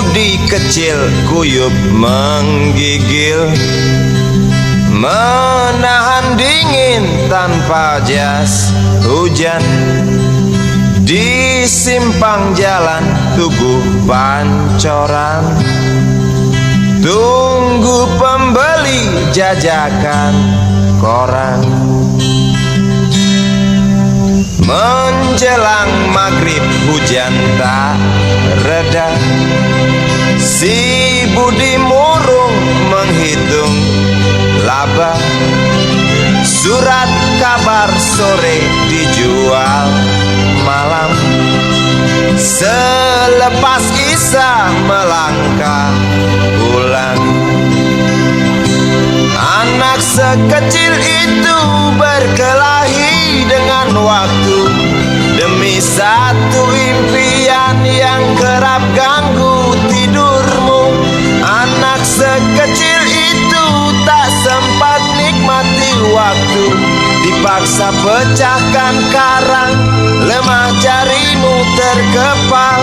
Budi kecil kuyup menggigil, menahan dingin tanpa jas hujan. Di simpang jalan Tugu Pancoran, tunggu pembeli jajakan koran. Menjelang maghrib hujan tak reda, si Budi murung menghitung laba. Surat kabar sore dijual malam. Selepas Isya melangkah pulang. Anak sekecil itu berkelahi dengan waktu demi satu impian yang kerap ganggu tidurmu. Anak sekecil itu tak sempat nikmati waktu, dipaksa pecahkan karang, lemah jarimu terkepal.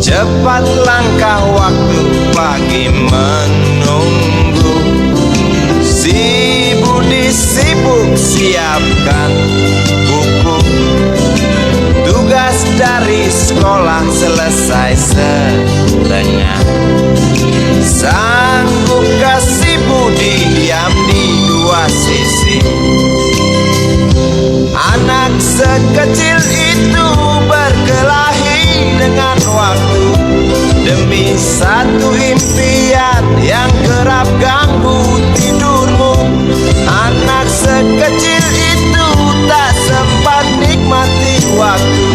Cepat langkah waktu, pagi menunggu. Si Budi sibuk siapkan buku. Tugas dari sekolah selesai setengah. Sanggupkah si Budi diam di dua sisi? Anak sekecil itu berkelahi dengan waktu demi satu impian yang kerap ganggu tidurmu. Anak sekecil itu tak sempat nikmati waktu,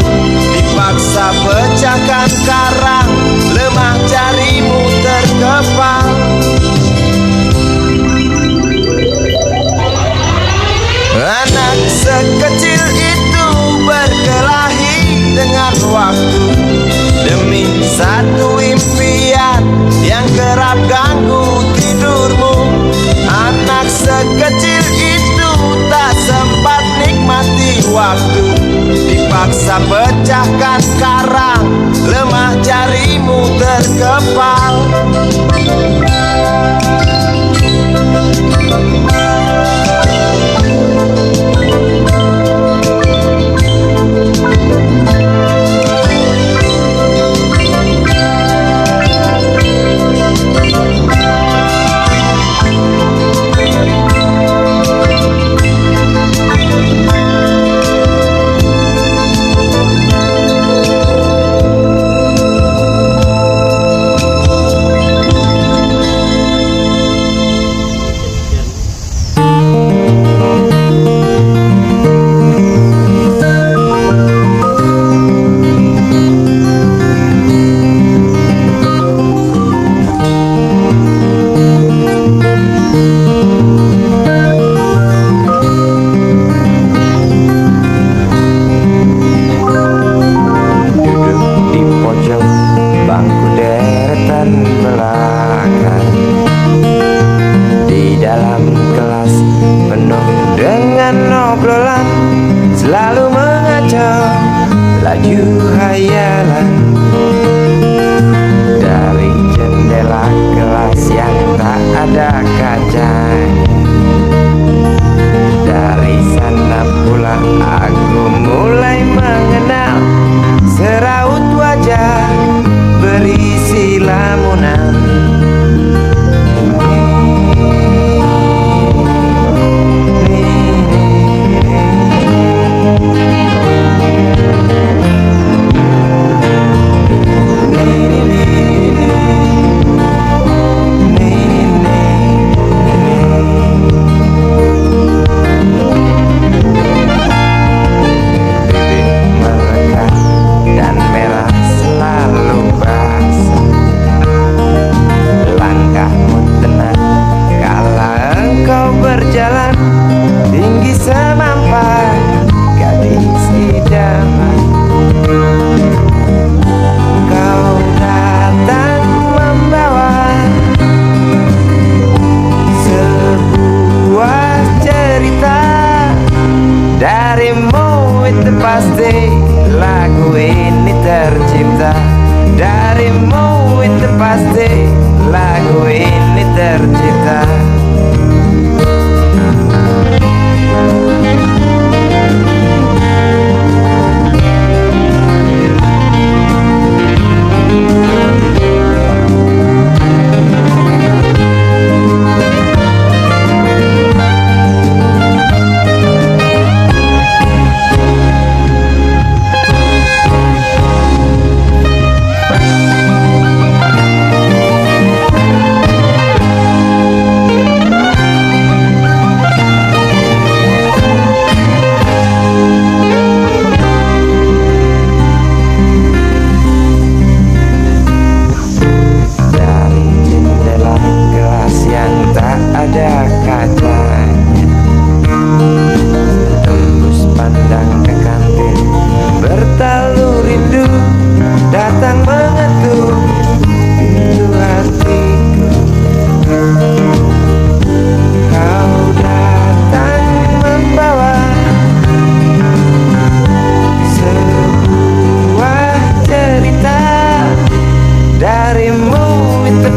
dipaksa pecahkan karang, lemah jarimu terkepal. Anak sekecil itu berkelahi dengan waktu demi satu impian yang kerap ganggu tidurmu. Anak sekecil itu tak sempat nikmati waktu, dipaksa pecahkan karang, lemah jarimu terkepal. Selalu mengacau laju hayalan dari jendela kelas yang tak ada kacanya. Dari sana pula aku mulai mengenal seraut wajah berisi lamunan.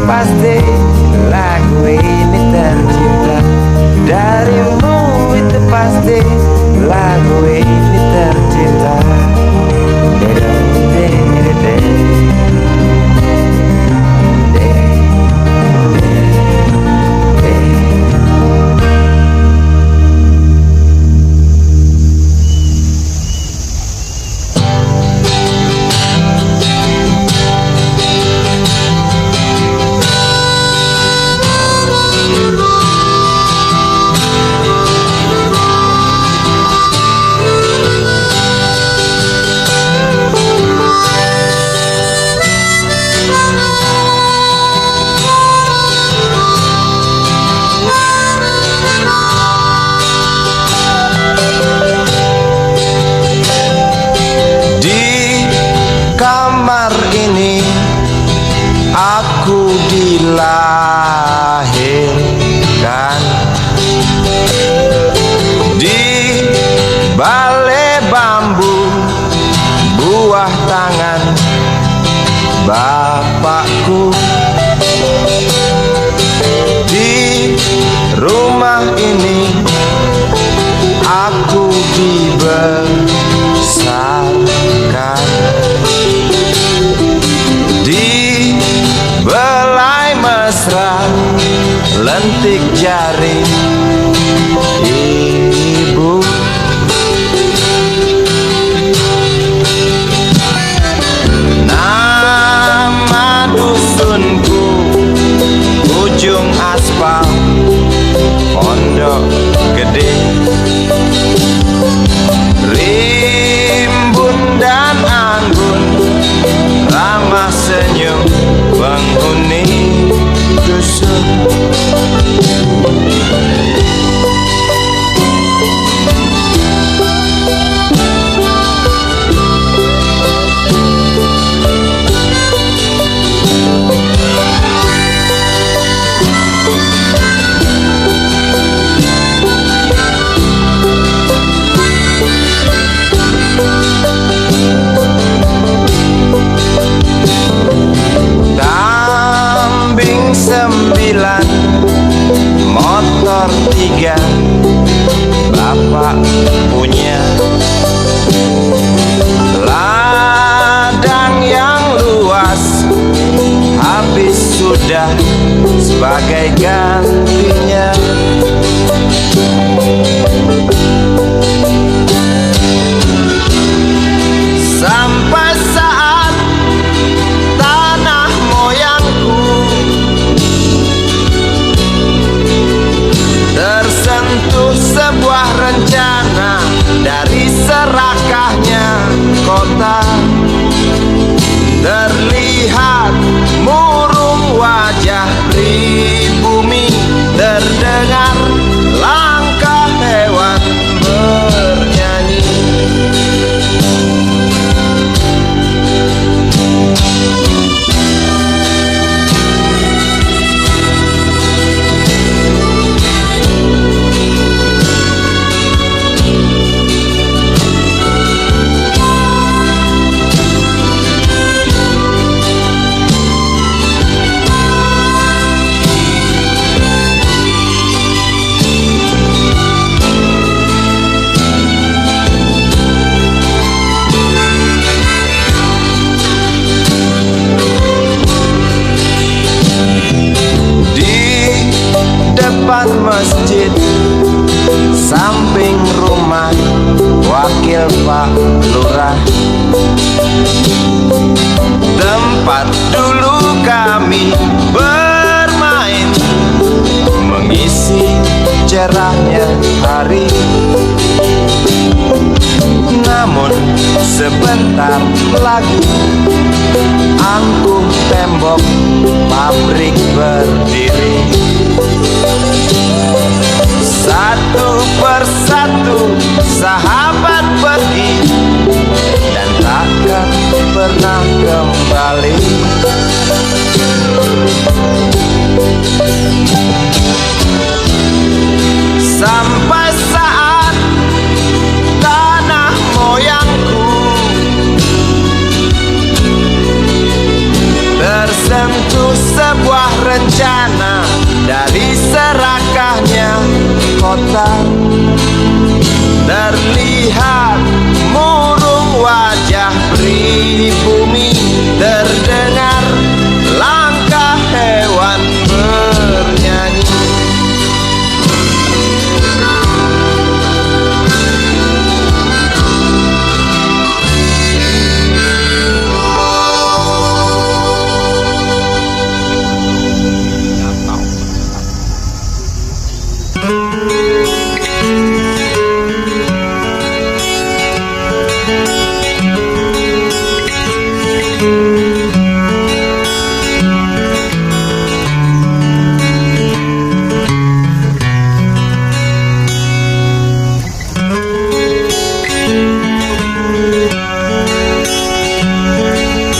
pasti lagu ini tercipta darimu, itu pasti lagu ini tercipta. Ini aku dilahirkan di balai bambu, buah tangan bapakku. Di rumah ini aku dibesarkan di belai mesra, lentik jari ibu. Nama dusunku ujung aspal, Pondok Gede. Rimbun dan anggun, ramah senyum penghuni dusun. Sembilan, motor 3 bapak punya. Ladang yang luas habis sudah sebagai gantinya. Sampai saat tanah moyangku tersentuh sebuah rencana dari serakahnya kota. Terlihat murung wajah pribumi, terdengar langkah hewan bernyanyi. Depan masjid, samping rumah wakil Pak Lurah, tempat dulu kami bermain, mengisi cerahnya hari. Namun sebentar lagi angkuh tembok pabrik berdiri. Satu persatu sahabat pergi dan takkan pernah kembali. Sampai saat tanah moyangku tersentuh sebuah bencana dari serakahnya kota. Terlihat murung wajah pribumi, terdengar langkah hewan bernyanyi.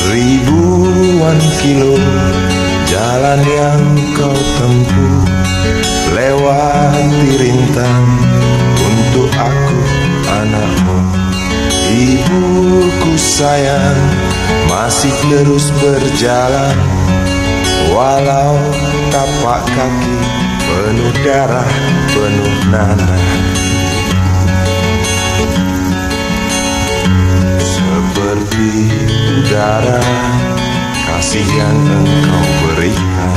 Ribuan kilo jalan yang kau tempuh, lewati rintang untuk aku anakmu. Ibuku sayang, masih terus berjalan, walau tapak kaki penuh darah, penuh nanah. Seperti udara, kasih yang engkau berikan,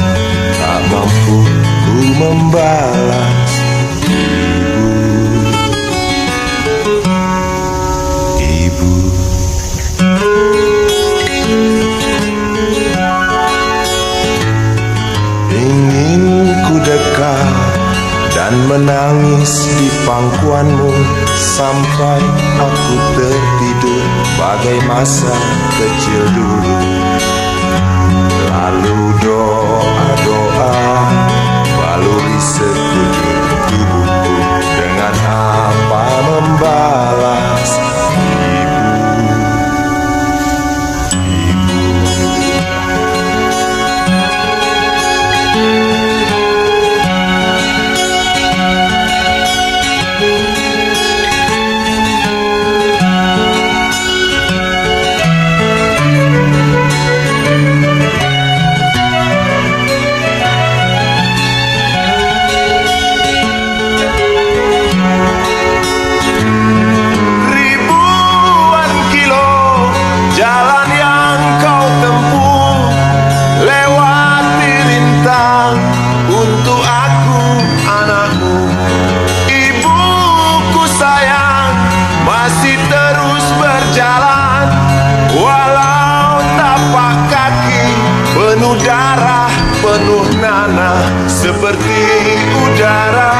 tak mampu ku membalas. Ibu, ingin ku dekat dan menangis di pangkuanmu sampai aku tertidur bagai masa kecil dulu. Lalu doa-doa baluri sekujur tubuhku, dengan apa membalas. Darah penuh nanah, seperti udara,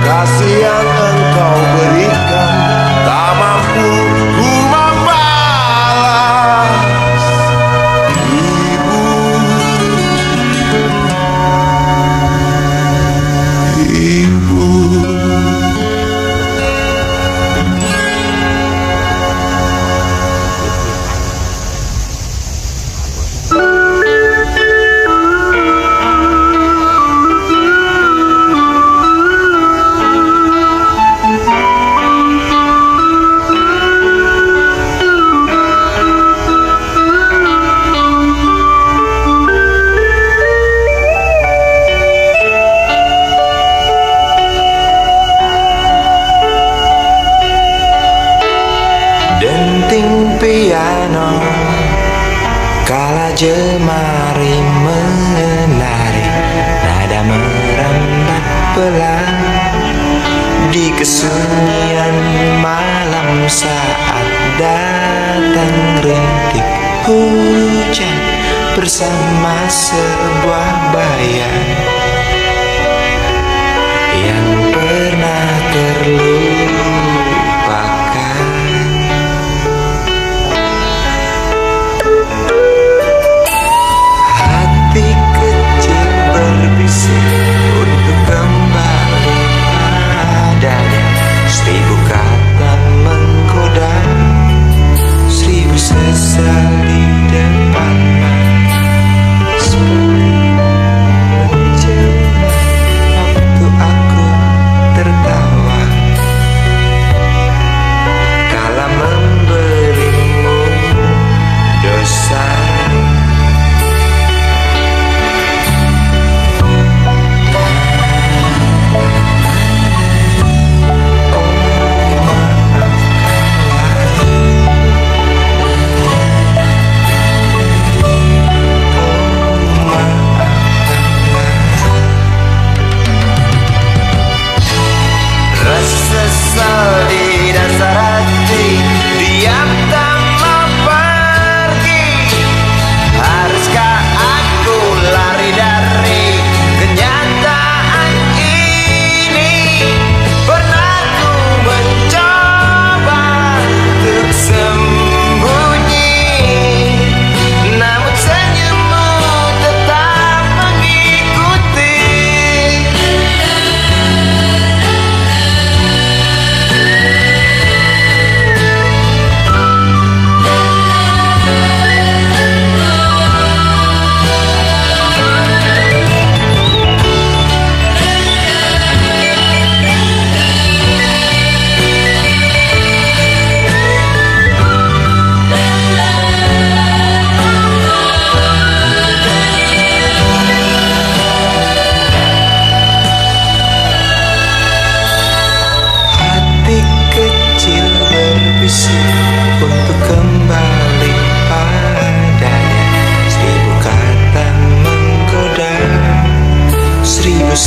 kasih yang engkau berikan, tak mampu ku membalas. Ibu, denting piano kala jemari menari, nada merambat pelan di kesunyian malam saat datang rintik hujan bersama sebuah bayang yang pernah terlupakan. Hati kecil berbisik untuk kembali padanya, 1000 kata menggoda, 1000 sesal di depan mata, seperti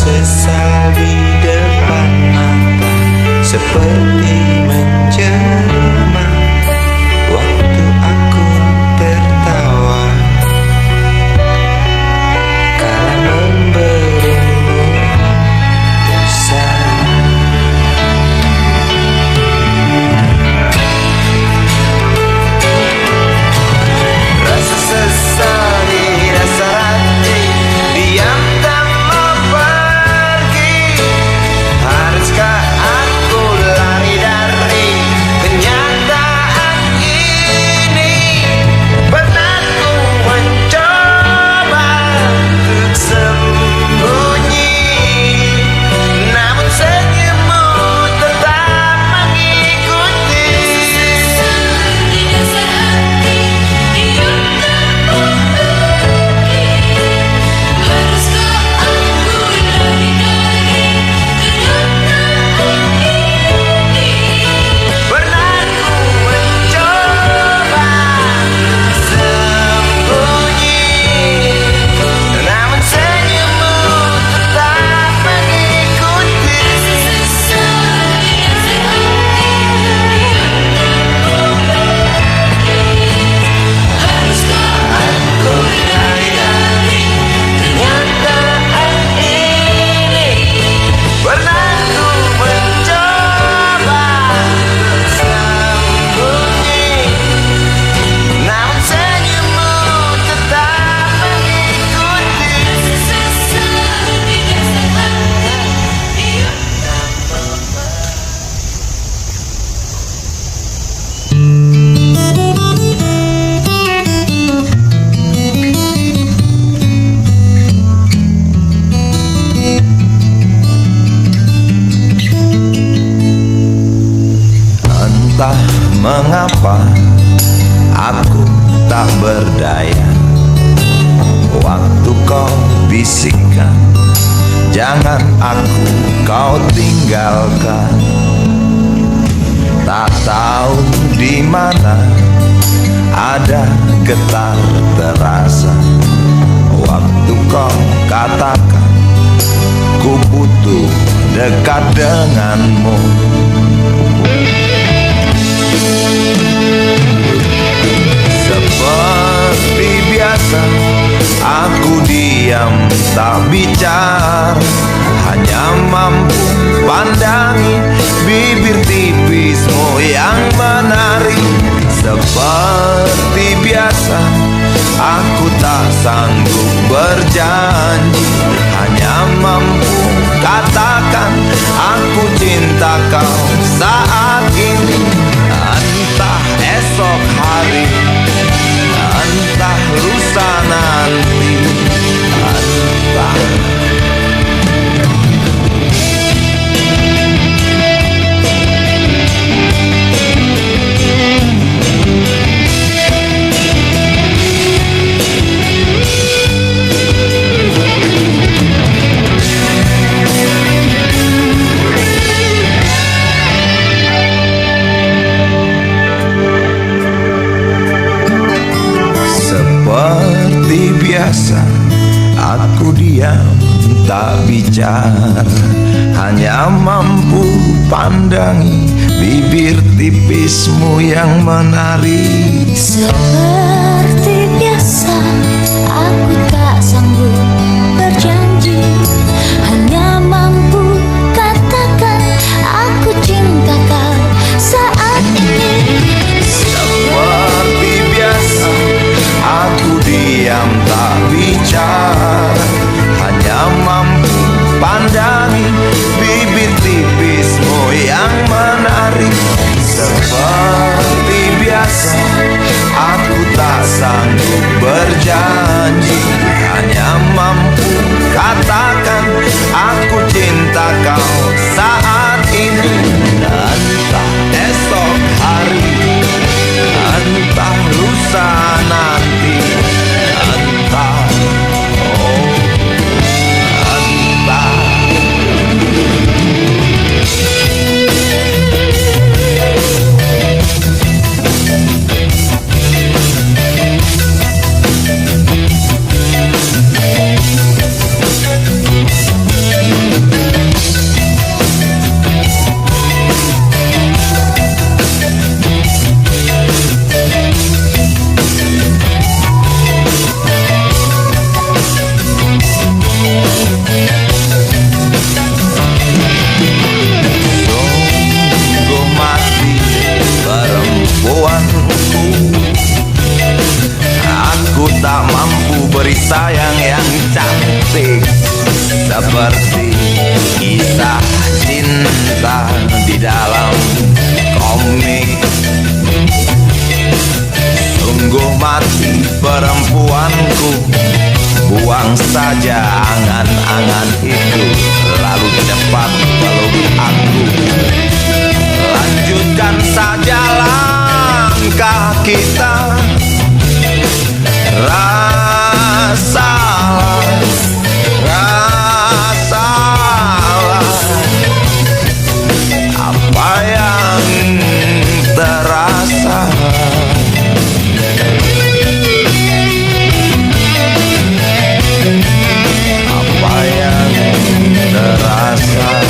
sesal di depan mata seperti menjelma waktu aku tertawa kala memberimu dosa. Rasa sesal di dasar hati, diam tak mau pergi. Haruskah aku lari dari kenyataan ini? Pernah ku mencoba untuk sembunyi, namun senyummu tetap mengikuti. Pernah ku mencoba sembunyi, namun senyummu tetap mengikuti. Aku lari dari kenyataan ini. Pernah ku mencoba untuk sembunyi, namun senyummu tetap mengikuti. Entah mengapa aku tak berdaya waktu kau bisikkan jangan aku kau tinggalkan. Tak tahu di mana ada getar terasa waktu kau katakan ku butuh dekat denganmu. Seperti biasa aku diam tak bicara, hanya mampu pandangi bibir tipismu yang menari. Seperti biasa aku tak sanggup berjanji, hanya mampu katakan aku cinta kau saat ini. Entah esok hari, entah lusa nanti, entah. Seperti biasa aku diam tak bicara, hanya mampu pandangi bibir tipismu yang menari. Seperti biasa aku tak sanggup berjanji, hanya mampu katakan aku cinta kau saat ini. Seperti biasa aku diam tak bicara, hanya mampu pandangi bibir tipismu yang menari. Seperti biasa aku tak sanggup berjanji, hanya mampu katakan aku cinta kau saat ini. Entah esok hari, entah lusa nanti, entah, oh, entah. beri sayang yang cantik, seperti kisah cinta di dalam komik. Sungguh mati perempuanku, buang saja angan-angan itu, lalu cepat peluk aku. Lanjutkan saja langkah kita, rasalah apa yang terasa. Apa yang terasa. Apa yang terasa.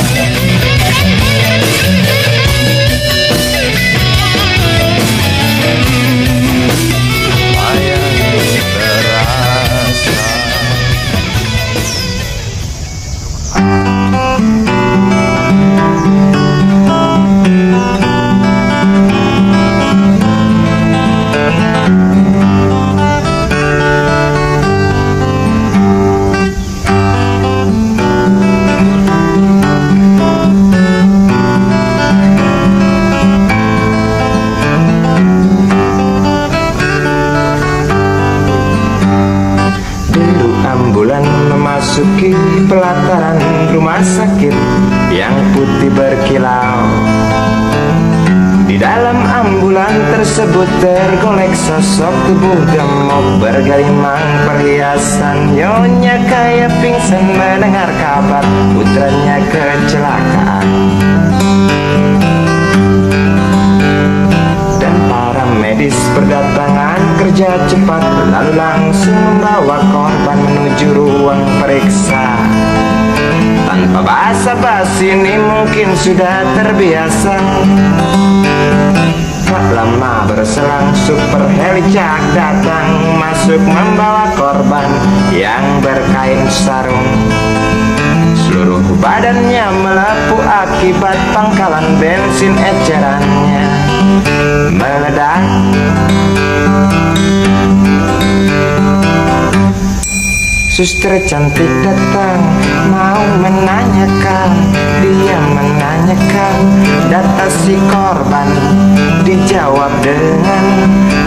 Ambulan memasuki pelataran rumah sakit yang putih berkilau. Di dalam ambulan tersebut tergolek sosok tubuh gemuk bergelimang perhiasan. Nyonya kaya pingsan mendengar kabar putranya kecelakaan. Medis berdatangan kerja cepat, lalu langsung membawa korban menuju ruang periksa. Tanpa basa-basi ini mungkin sudah terbiasa. Tak lama berselang super helicak datang, masuk membawa korban yang berkain sarung. Seluruh badannya melepuh akibat pangkalan bensin ecerannya meledak. Suster cantik datang mau menanyakan, dia menanyakan data si korban. Dijawab dengan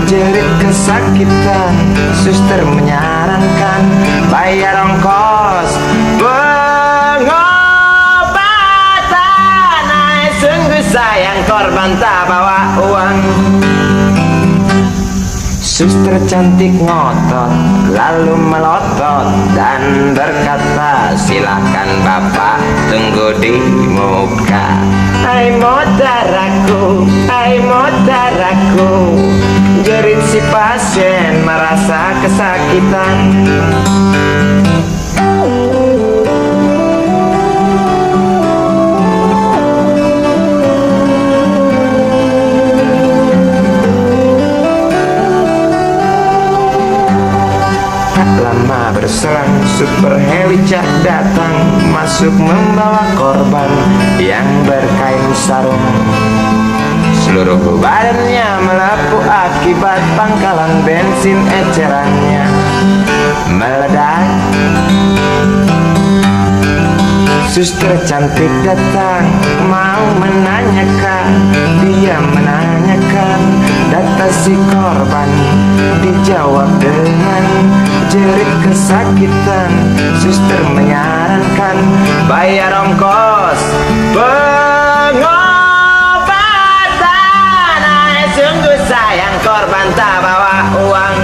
jerit kesakitan. Suster menyarankan bayar ongkos pengobatan. Sungguh sayang korban tak bawa uang. Suster cantik ngotot lalu melotot dan berkata, silakan bapak tunggu di muka. Hai modaraku, hai modaraku, jerit si pasien merasa kesakitan. Lama berselang super helicak datang, masuk membawa korban yang berkain sarung. Seluruh badannya melepuh akibat pangkalan bensin ecerannya meledak. Suster cantik datang mau menanyakan, dia menanyakan data si korban. Dijawab dengan jerit kesakitan. Suster menyarankan bayar ongkos pengobatan. Sungguh sayang korban tak bawa uang.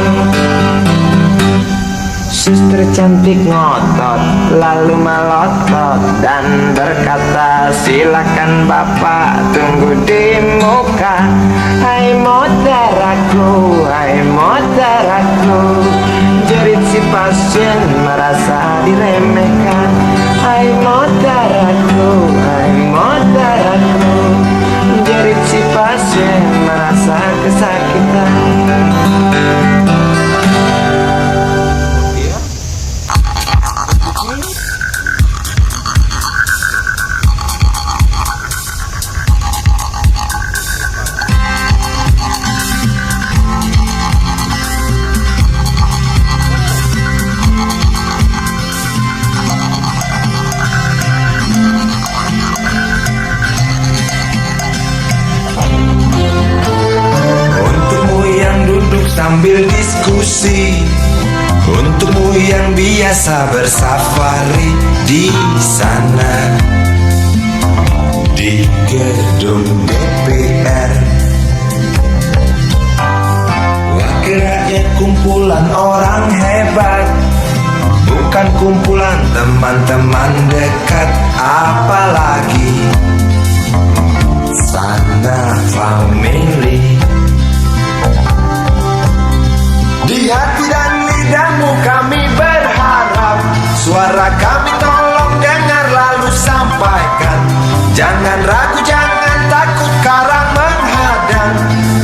Suster cantik ngotot lalu melotot dan berkata, silakan bapak tunggu di muka. Hai modaraku, hai modaraku, jerit si pasien merasa diremehkan. Hai modaraku, hai modaraku, jerit si pasien merasa kesakitan. sambil diskusi. Untukmu yang biasa bersafari di sana, di gedung DPR. Wakil rakyat kumpulan orang hebat, bukan kumpulan teman-teman dekat, apalagi sana family. Di hati dan lidahmu kami berharap, suara kami tolong dengar lalu sampaikan. Jangan ragu, jangan takut karang menghadang.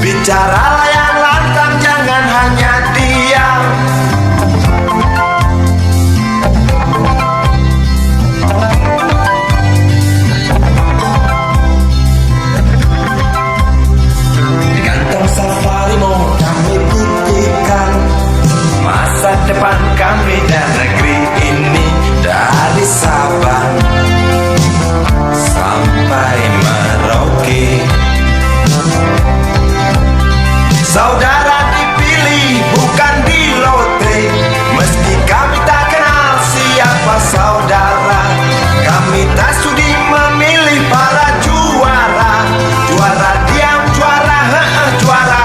Bicaralah yang lantang, jangan hanya diam. Kantong safarimu kami titipkan, masa depan kami dan negeri ini dari Sabang sampai Merauke. Saudara dipilih bukan di lotre, meski kami tak kenal siapa saudara. Kami tak sudi memilih para juara, juara diam, juara juara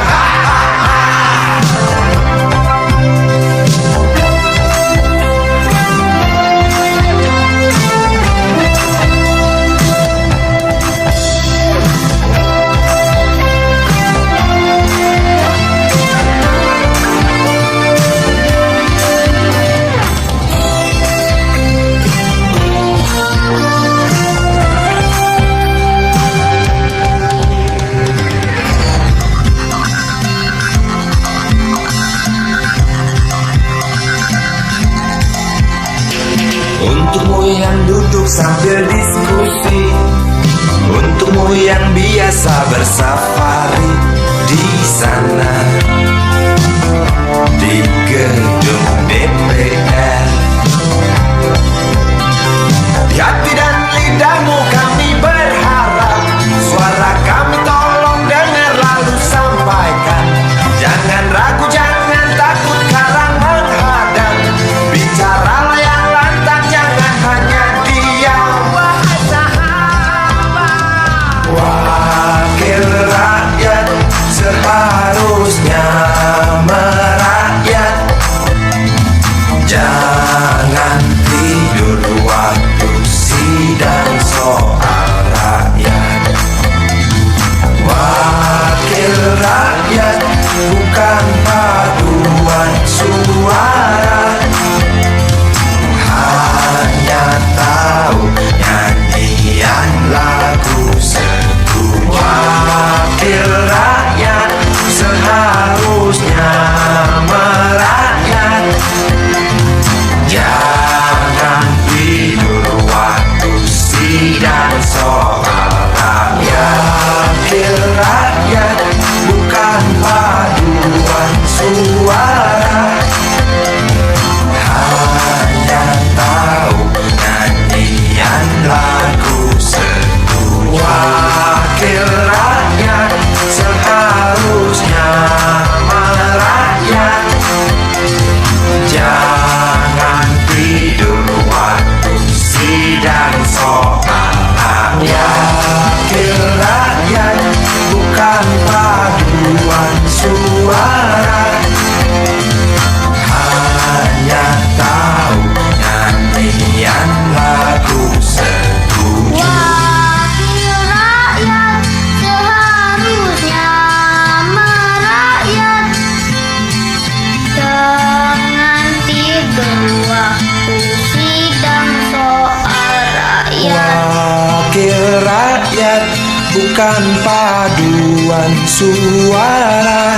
Untukmu yang duduk sambil diskusi, untukmu yang biasa bersafari di sana, di gedung DPR. Di hati dan lidahmu kami berharap, suara kami tolong dengar lalu sampaikan. Jangan ragu, jangan takut karang menghadang. Bicaralah yang lantang, jangan hanya diam. Wahai sahabat, wakil rakyat seharusnya merakyat. Jangan tidur waktu sidang soal rakyat. Wakil rakyat bukan paduan suara, hanya tahu nyanyian lagu setuju. Wakil rakyat seharusnya merakyat. Jangan tidur waktu sidang soal rakyat. Wakil rakyat bukan paduan suara, hanya tahu nyanyian lagu setuju. Wakil rakyat seharusnya merakyat. Jangan tidur waktu sidang soal rakyat. Wakil rakyat bukan paduan suara, hanya tahu nyanyian lagu setuju. Wakil rakyat seharusnya merakyat. Jangan tidur waktu sidang soal rakyat. Wakil rakyat bukan paduan suara,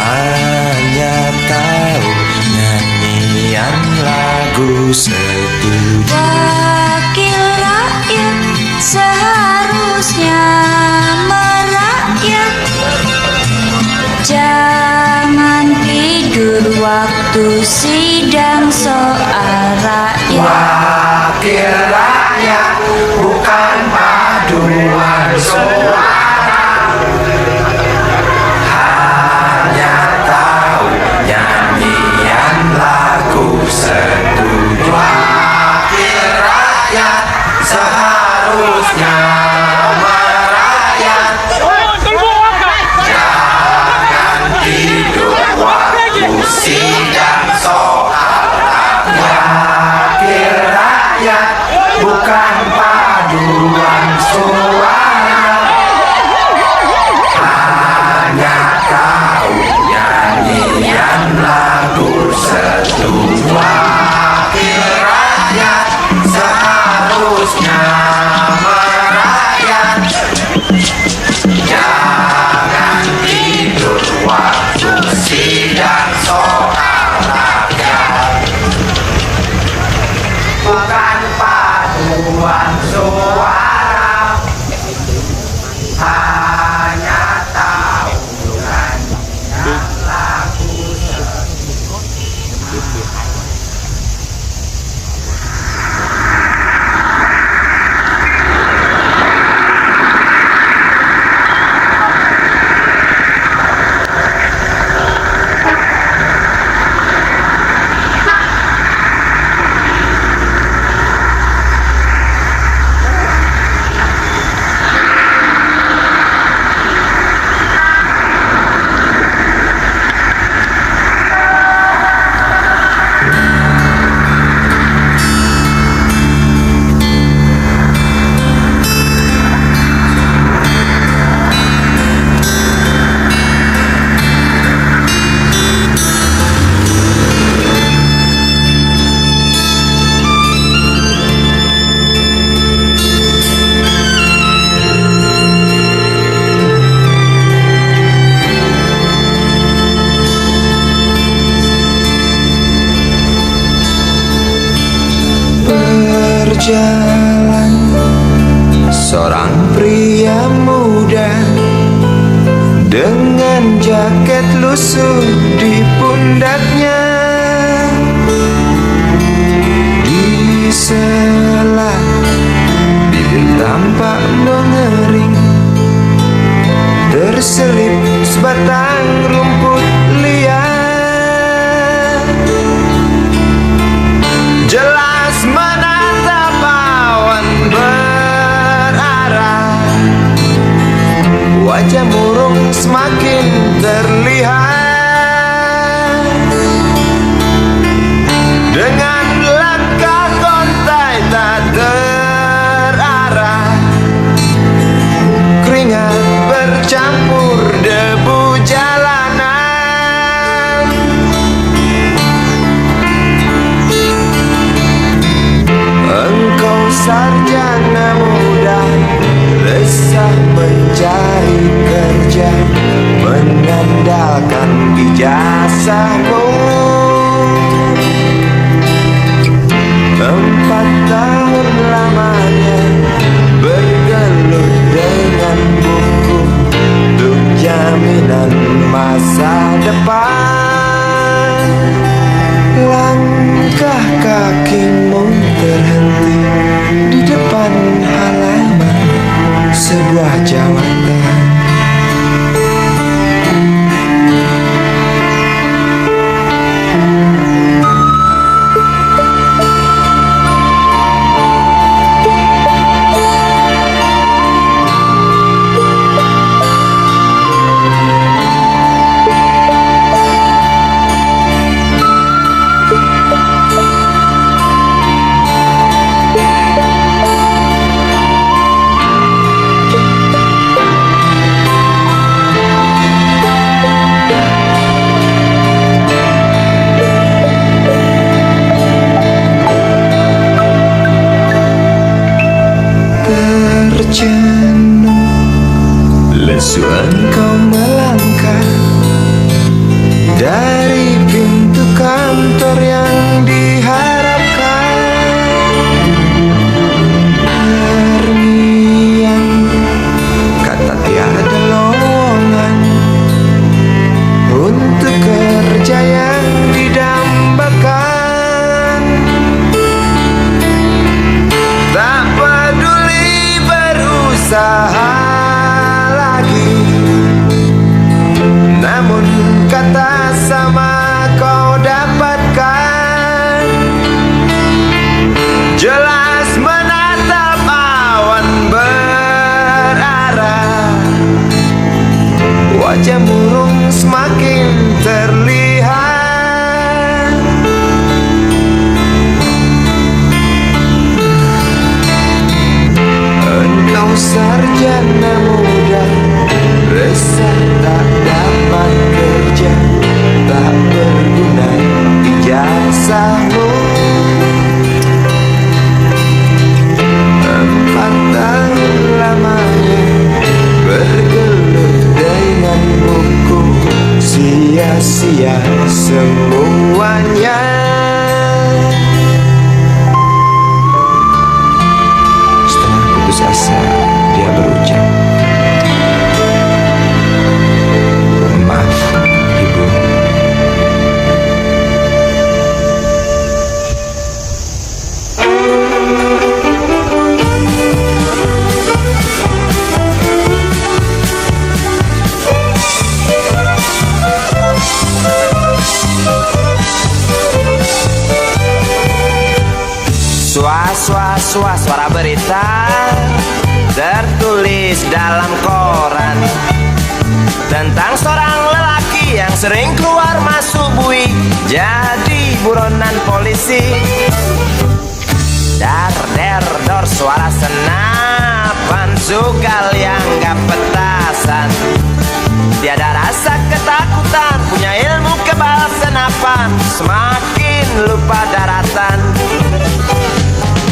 hanya tahu nyanyian lagu setuju. Wakil rakyat seharusnya merakyat. Jangan tidur waktu sidang soal rakyat. Wakil rakyat bukan paduan suara, hanya sidang soal wakil rakyat, bukan paduan suara. Hanya kau nyanyian lagu setuju wakil rakyat, seharusnya merakyat. Jangan tidur waktu sidang soal rakyat, bukan paduan suara. Hanya tahunan yang lagu berjalan. Seorang pria muda dengan jaket lusuh di pundaknya, di sela bibir tampak mengering, terselip sebatang rumput liar. Jelas menatap awan berarah, wajah murung semakin terlihat. Dengan langkah kontai tak terarah, keringat bercampur debu jalanan. Engkau sarjana muda, resah mencari kerja, mengandalkan ijazahmu. 4 tahun lamanya bergelut dengan buku untuk jaminan masa depan. Langkah kakimu terhenti di depan halaman sebuah jawatan. Terjenuh lesu engkau melangkah dari pintu kantor yang diharapkan. Terngiang kata tiada lowongan untuk kerja yang didambakan. Tak peduli berusaha lagi, semuanya. Setelah putus asa, dia berucap, maaf ibu. Suara berita tertulis dalam koran tentang seorang lelaki yang sering keluar masuk bui jadi buronan polisi. Dar der dor suara senapan sugal yang gak petasan, tiada rasa ketakutan, punya ilmu kebal senapan, semakin lupa daratan.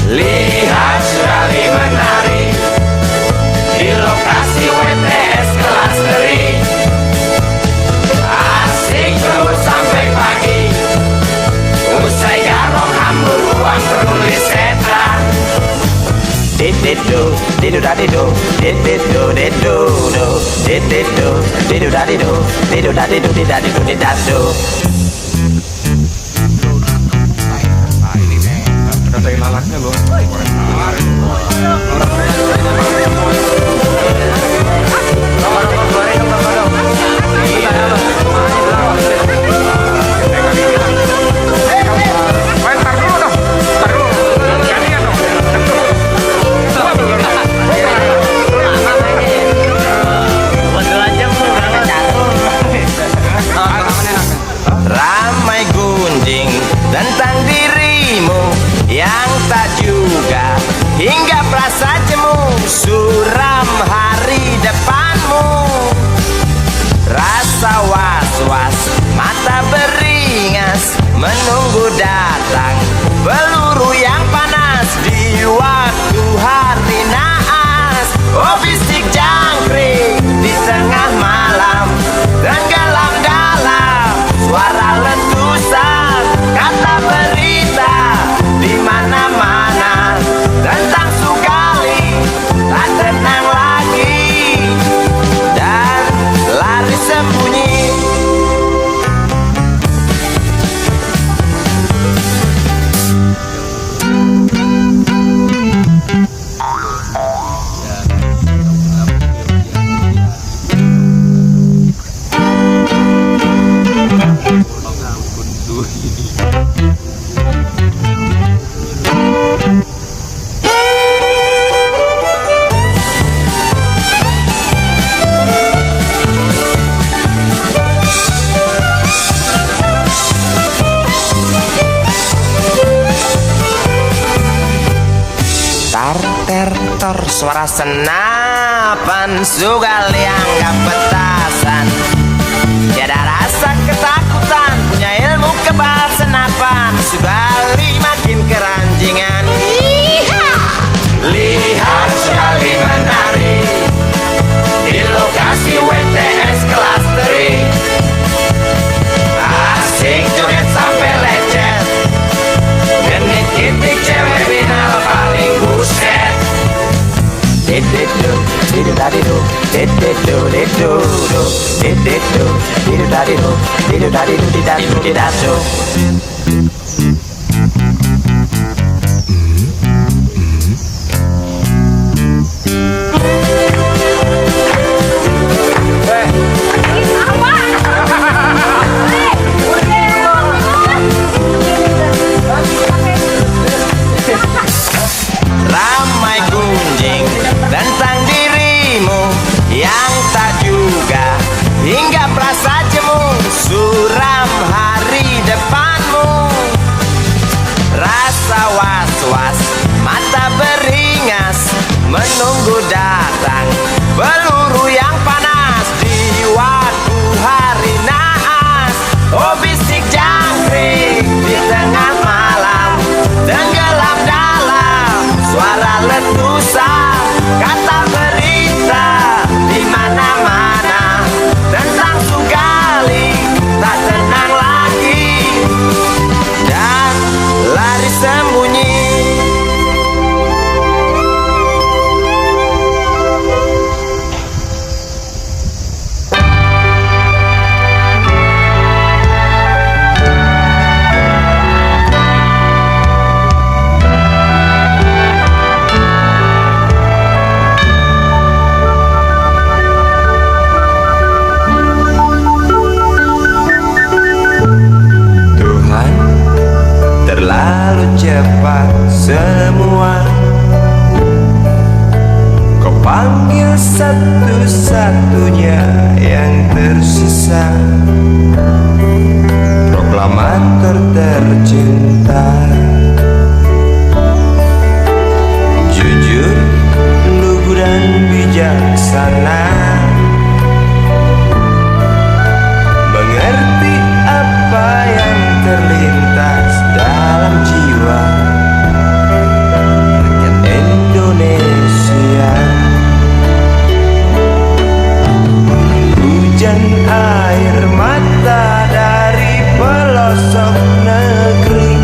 Lihat sekali menari di lokasi WTS kelas negeri, asik terus sampai pagi, usai garong hambur uang penulis setan. Dididu, didu dadidu, dididu, didu, do, dididu, didu dadidu, didu dadidu, didadidu, didadu. Kata lalaknya loh. Ramai gunjing tentang dirimu yang tak juga hingga perasa jemu, suram hari depanmu. Rasa was-was, mata beringas, menunggu datang peluru yang panas di waktu hari naas. Oh bisik jangkrik di tengah malam, tenggelam dalam suara letusan, kata berita di mana-mana tentang Sugali tak tenang lagi dan lari sembunyi. Tar suara senapan sugal yang gak petasan, tiada rasa ketakutan, punya ilmu kebal senapan, Sugali makin keranjingan. Lihat Sugali menari di lokasi WTS kelas 3, asik joget sampai lecet, genit kitik cewek final paling buset. Dididu, didu dadidu, dididu, didu, do, dididu, didu dadidu, didu dadidu, didadidu, didadu. Ramai gunjing tentang dirimu yang tak juga hingga perasa jemu, suram hari depanmu. semua. Kau panggil satu-satunya yang tersisa, proklamator tercinta. Jujur, lugu dan bijaksana, mengerti apa yang terlintas dalam jiwa rakyat Indonesia. Hujan air mata dari pelosok negeri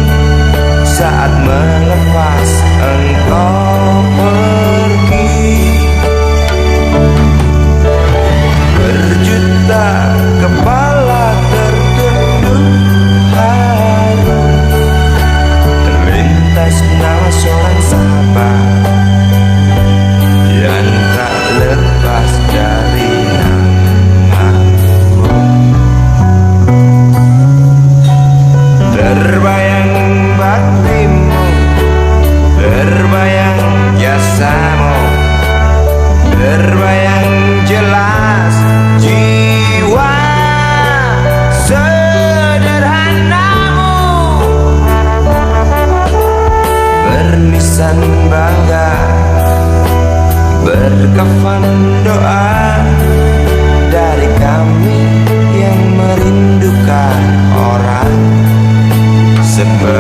saat melepas engkau pergi. Berjuta kepala tertunduk haru, terlintas nama seorang sahabat yang tak lepas dari namamu. Terbayang baktimu, terbayang jasamu, terbayang jelas jiwa sederhanamu, bernisan bangga, berkafan doa dari kami yang merindukan orang sepertimu.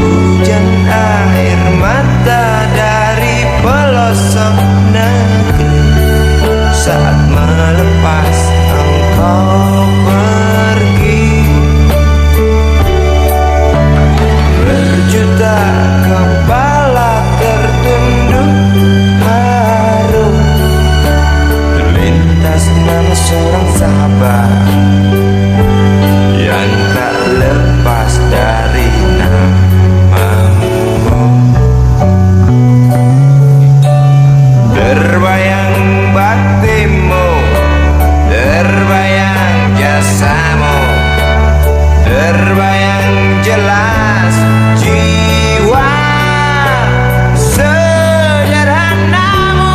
Hujan air mata dari pelosok negeri saat melepas engkau pergi. Berjuta kepala tertunduk haru, terlintas nama seorang sahabat yang tak lepas dari namamu. Terbayang baktimu, terbayang jasamu, terbayang jelas jiwa sederhanamu,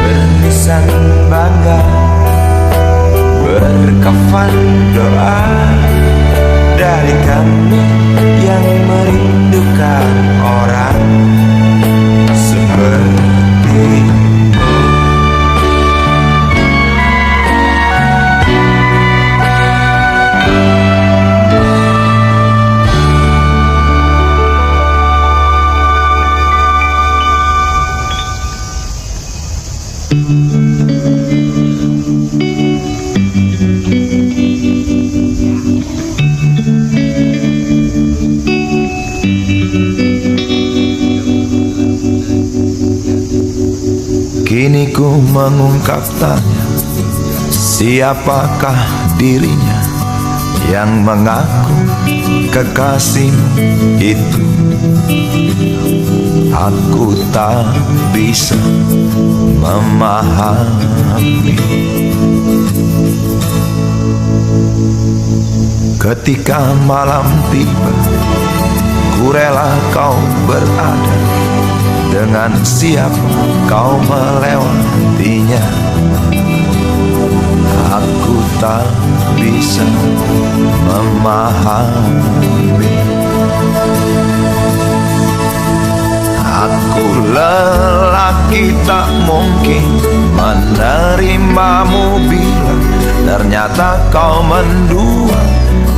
bernisan bangga, berkafan doa dari kami yang merindukan orang sepertimu. Kini ku mengungkap tanya, siapakah dirinya yang mengaku kekasihmu itu? Aku tak bisa memahami. Ketika malam tiba, ku rela kau berada, dengan siapa kau melewatinya. Aku tak bisa memahami. Aku lelaki tak mungkin menerimamu bila ternyata kau mendua,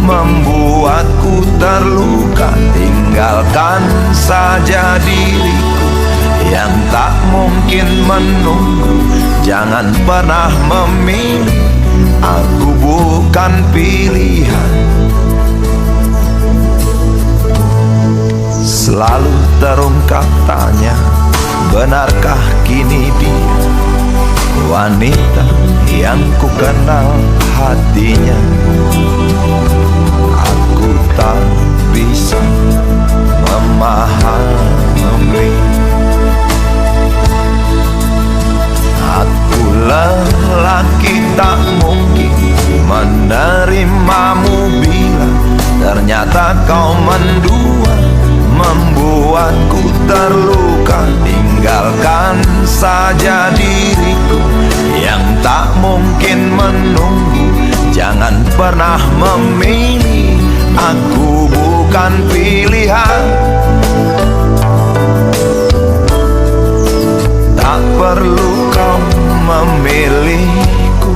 membuatku terluka. Tinggalkan saja diriku yang tak mungkin menunggu. Jangan pernah memilih Aku bukan pilihan. Selalu terungkap tanya, benarkah kini dia wanita yang ku kenal hatinya? Aku tak bisa memahami. Aku lelaki tak mungkin menerimamu bila ternyata kau mendua, membuatku terluka. Tinggalkan saja diriku yang tak mungkin menunggu. Jangan pernah memilih, aku bukan pilihan. Tak perlu kau memilihku.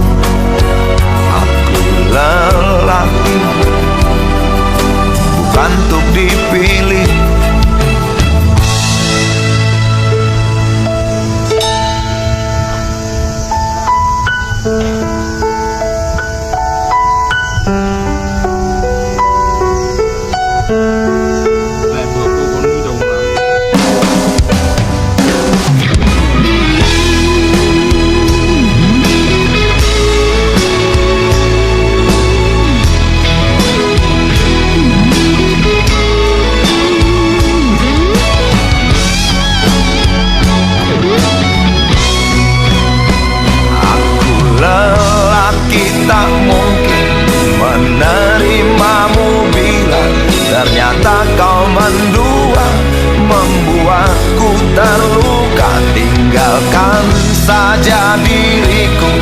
Aku lelaki bukan untuk dipilih. Tak mungkin menerimamu bila ternyata kau mendua, membuatku terluka. Tinggalkan saja diriku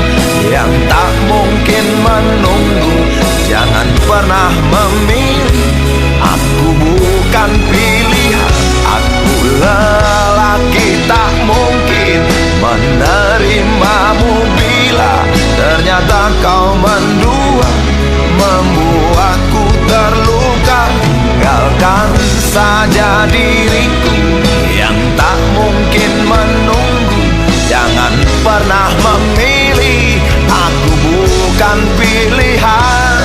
yang tak mungkin menunggu. Jangan pernah memilih, aku bukan pilihan. Aku lelaki tak mungkin menerimamu bila ternyata kau mendua, membuatku terluka. Tinggalkan saja diriku yang tak mungkin menunggu. Jangan pernah memilih, aku bukan pilihan.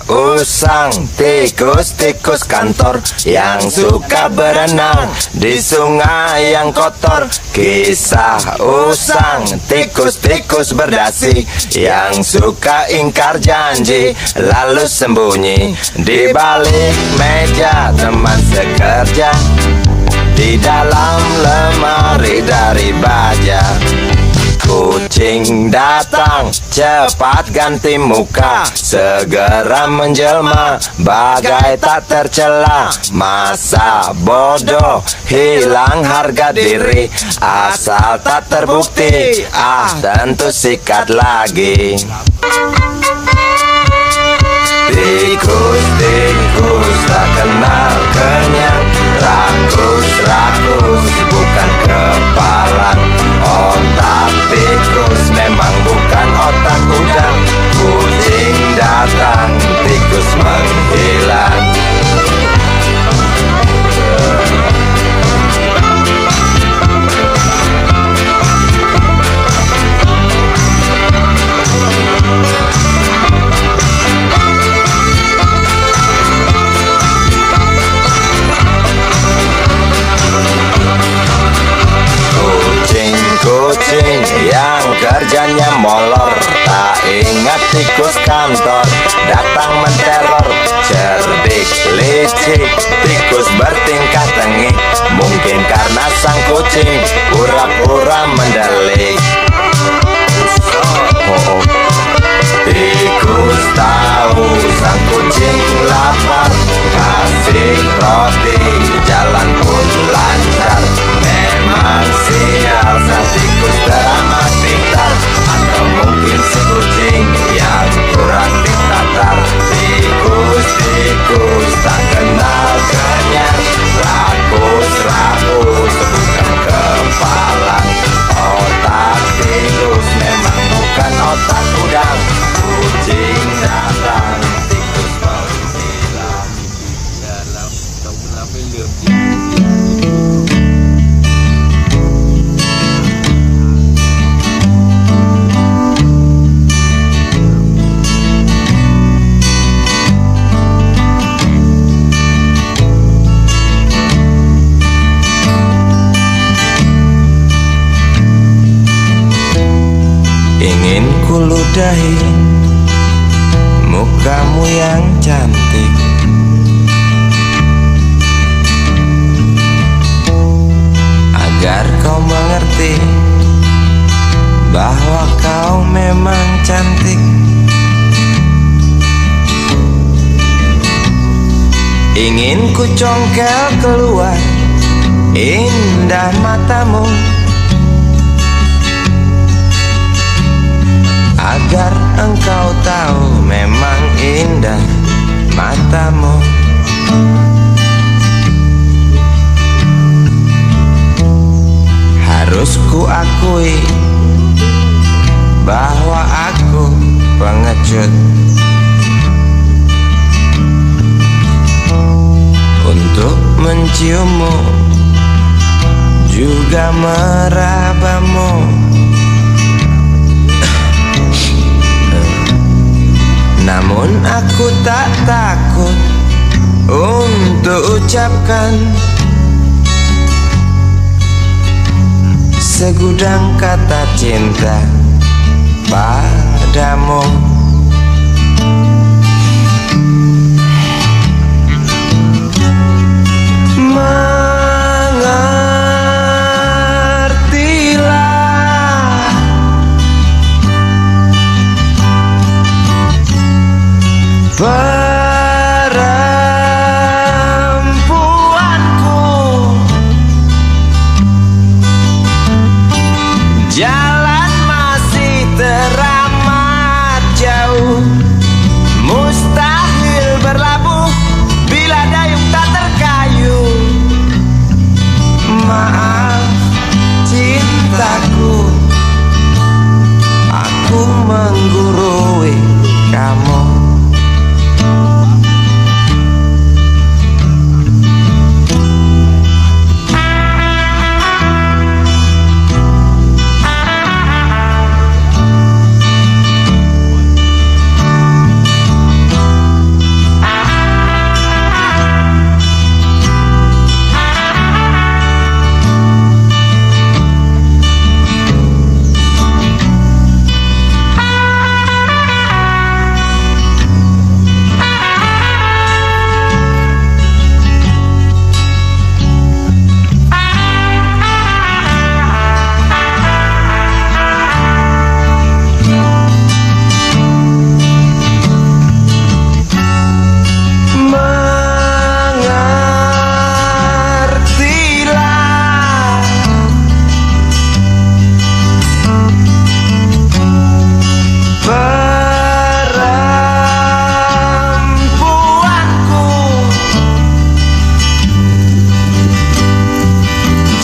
Usang tikus-tikus kantor yang suka berenang di sungai yang kotor. Kisah usang tikus-tikus berdasi yang suka ingkar janji lalu sembunyi di balik meja teman sekerja, di dalam lemari dari baja. Kucing datang, cepat ganti muka, segera menjelma, bagai tak tercela. Masa bodoh, hilang harga diri, asal tak terbukti, tentu sikat lagi. Tikus-tikus tak kenal kenyang, rakus-rakus bukan kepalang. Otak tikus memang bukan otak udang. Kucing datang, tikus menghilang. Kucing yang kerjanya molor, tak ingat tikus kantor datang menteror. Cerdik, licik, tikus bertingkah tengik, mungkin karena sang kucing pura-pura mendelik. Tikus tak ludahi mukamu yang cantik, agar kau mengerti bahwa kau memang cantik. Ingin ku congkel keluar indah matamu, agar engkau tahu memang indah matamu. Harus ku akui bahwa aku pengecut untuk menciummu, juga merabamu. Namun aku tak takut untuk ucapkan segudang kata cinta padamu. Mengertilah perempuanku, jalan masih teramat jauh, mustahil berlabuh bila dayung tak terkayuh. Maaf cintaku, aku menggurui kamu.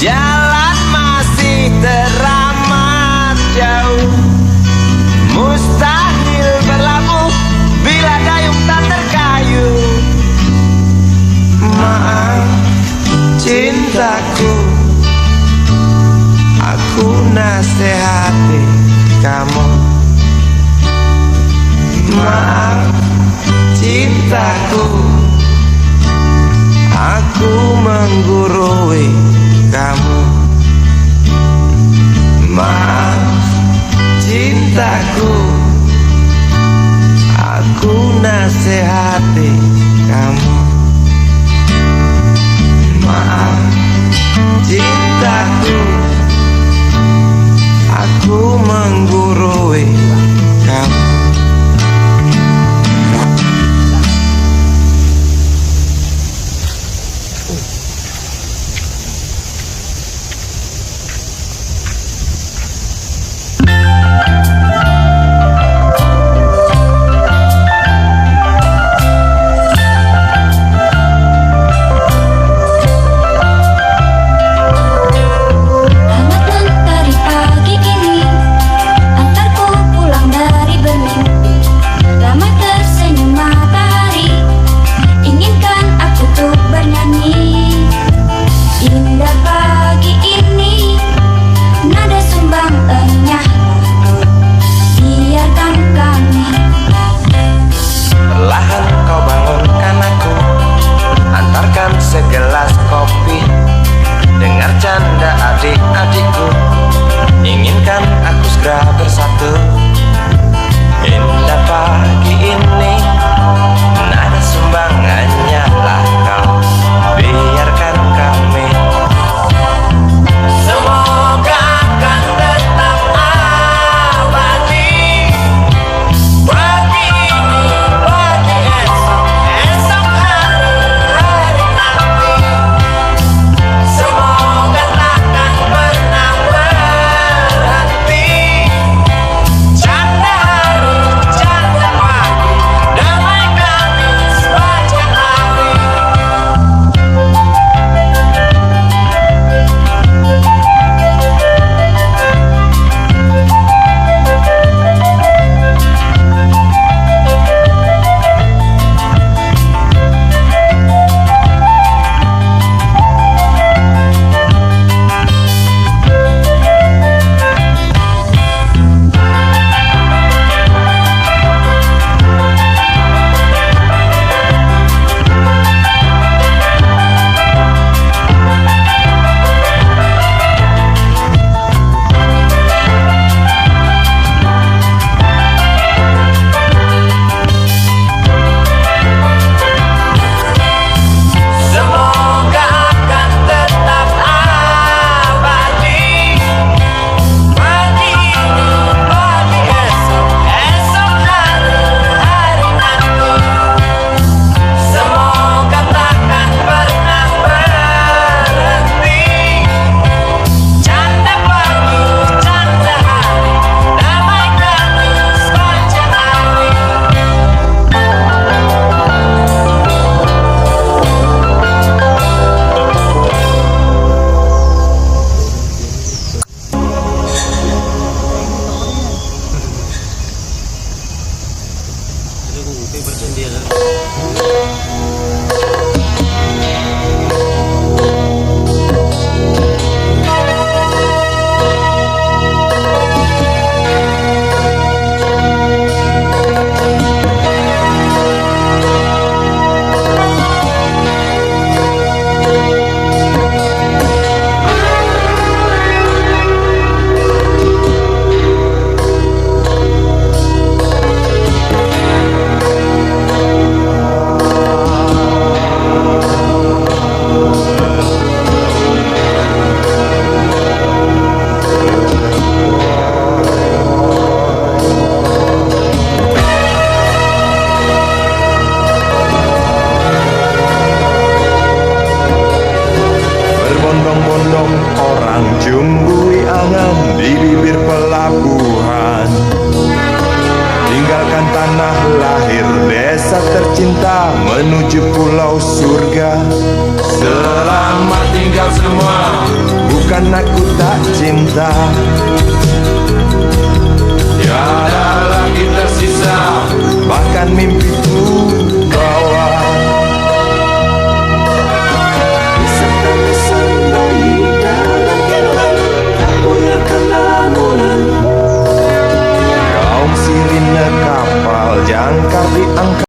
Jalan masih teramat jauh, mustahil berlabuh bila dayung tak terkayuh. Maaf cintaku, aku nasihati kamu. Maaf cintaku, aku menggurui kamu. Maaf cintaku, aku nasihati kamu. Maaf cintaku, aku menggurui kamu. Berbondong-bondong orang jumbui angan di bibir pelabuhan. Tinggalkan tanah lahir desa tercinta menuju pulau surga. Selamat tinggal semua, bukan aku tak cinta. Tiada lagi tersisa, bahkan mimpiku